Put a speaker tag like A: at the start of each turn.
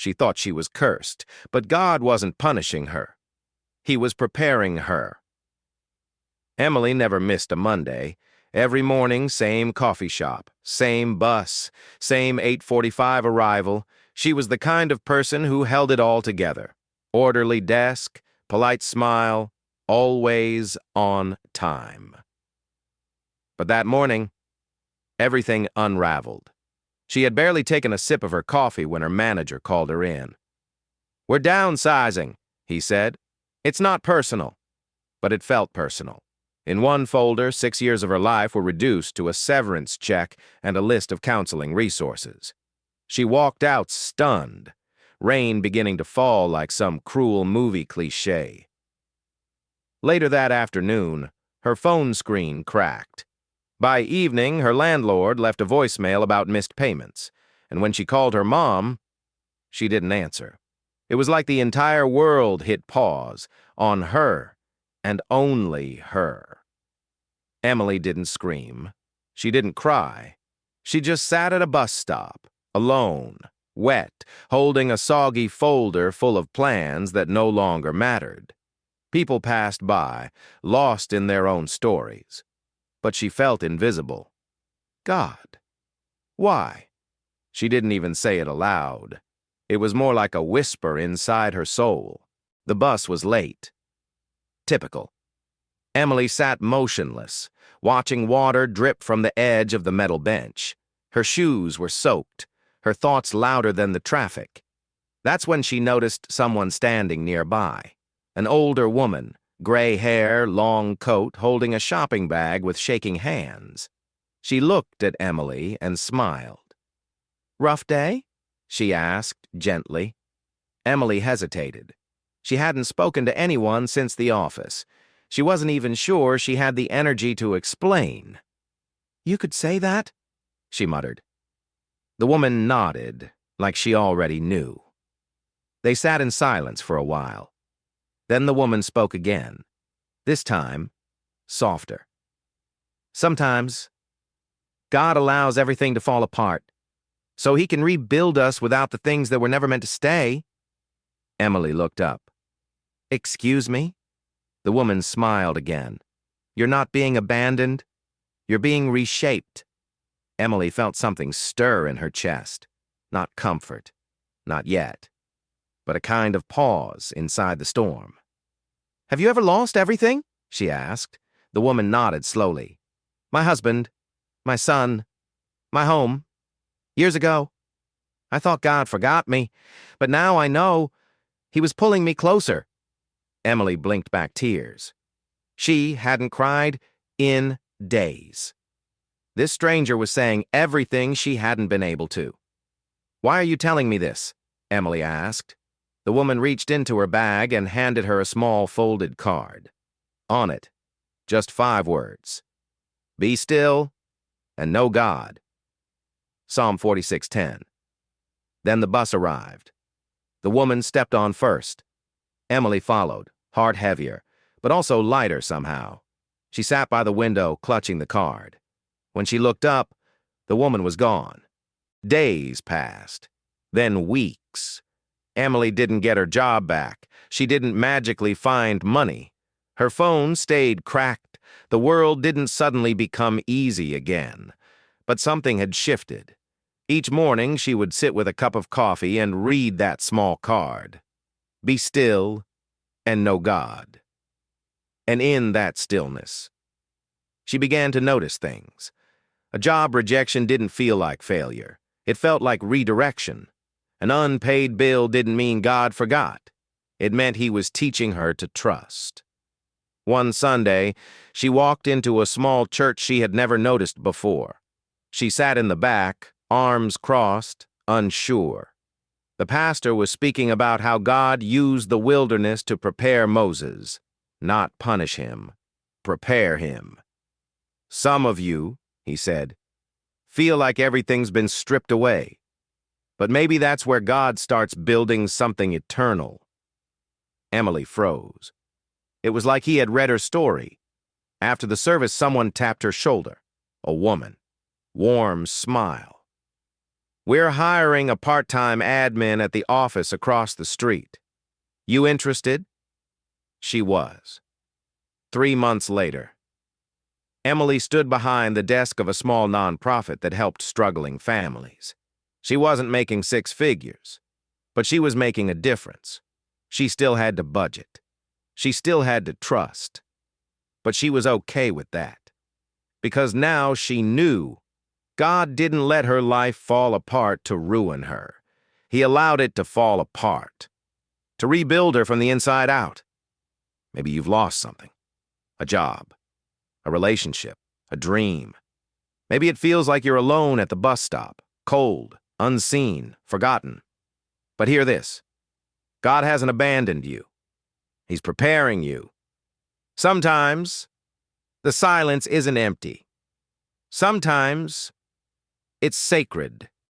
A: She thought she was cursed, but God wasn't punishing her. He was preparing her. Emily never missed a Monday. Every morning, same coffee shop, same bus, same 8:45 arrival. She was the kind of person who held it all together. Orderly desk, polite smile, always on time. But that morning, everything unraveled. She had barely taken a sip of her coffee when her manager called her in. "We're downsizing," he said. "It's not personal." But it felt personal. In one folder, 6 years of her life were reduced to a severance check and a list of counseling resources. She walked out stunned, rain beginning to fall like some cruel movie cliché. Later that afternoon, her phone screen cracked. By evening, her landlord left a voicemail about missed payments, and when she called her mom, she didn't answer. It was like the entire world hit pause on her, and only her. Emily didn't scream. She didn't cry. She just sat at a bus stop, alone, wet, holding a soggy folder full of plans that no longer mattered. People passed by, lost in their own stories. But she felt invisible. God. Why? She didn't even say it aloud. It was more like a whisper inside her soul. The bus was late. Typical. Emily sat motionless, watching water drip from the edge of the metal bench. Her shoes were soaked, her thoughts louder than the traffic. That's when she noticed someone standing nearby. An older woman, gray hair, long coat, holding a shopping bag with shaking hands. She looked at Emily and smiled. "Rough day?" she asked gently. Emily hesitated. She hadn't spoken to anyone since the office. She wasn't even sure she had the energy to explain. "You could say that?" she muttered. The woman nodded, like she already knew. They sat in silence for a while. Then the woman spoke again, this time softer. "Sometimes God allows everything to fall apart, so he can rebuild us without the things that were never meant to stay." Emily looked up. "Excuse me?" The woman smiled again. "You're not being abandoned. You're being reshaped." Emily felt something stir in her chest. Not comfort. Not yet. But a kind of pause inside the storm. "Have you ever lost everything?" she asked. The woman nodded slowly. "My husband, my son, my home. Years ago. I thought God forgot me, but now I know he was pulling me closer." Emily blinked back tears. She hadn't cried in days. This stranger was saying everything she hadn't been able to. "Why are you telling me this?" Emily asked. The woman reached into her bag and handed her a small folded card. On it, just 5 words. "Be still and know God." Psalm 46:10. Then the bus arrived. The woman stepped on first. Emily followed, heart heavier, but also lighter somehow. She sat by the window, clutching the card. When she looked up, the woman was gone. Days passed, then weeks. Emily didn't get her job back. She didn't magically find money. Her phone stayed cracked. The world didn't suddenly become easy again. But something had shifted. Each morning she would sit with a cup of coffee and read that small card. Be still and know God. And in that stillness, she began to notice things. A job rejection didn't feel like failure. It felt like redirection. An unpaid bill didn't mean God forgot. It meant he was teaching her to trust. One Sunday, she walked into a small church she had never noticed before. She sat in the back, arms crossed, unsure. The pastor was speaking about how God used the wilderness to prepare Moses, not punish him, prepare him. "Some of you," he said, "feel like everything's been stripped away. But maybe that's where God starts building something eternal." Emily froze. It was like he had read her story. After the service, someone tapped her shoulder. A woman. Warm smile. We're hiring a part-time admin at the office across the street. You interested? She was. 3 months later, Emily stood behind the desk of a small nonprofit that helped struggling families. She wasn't making six figures, but she was making a difference. She still had to budget. She still had to trust. But she was okay with that, because now she knew God didn't let her life fall apart to ruin her. He allowed it to fall apart, to rebuild her from the inside out. Maybe you've lost something, a job, a relationship, a dream. Maybe it feels like you're alone at the bus stop, cold, unseen, forgotten. But hear this, God hasn't abandoned you. He's preparing you. Sometimes the silence isn't empty. Sometimes it's sacred.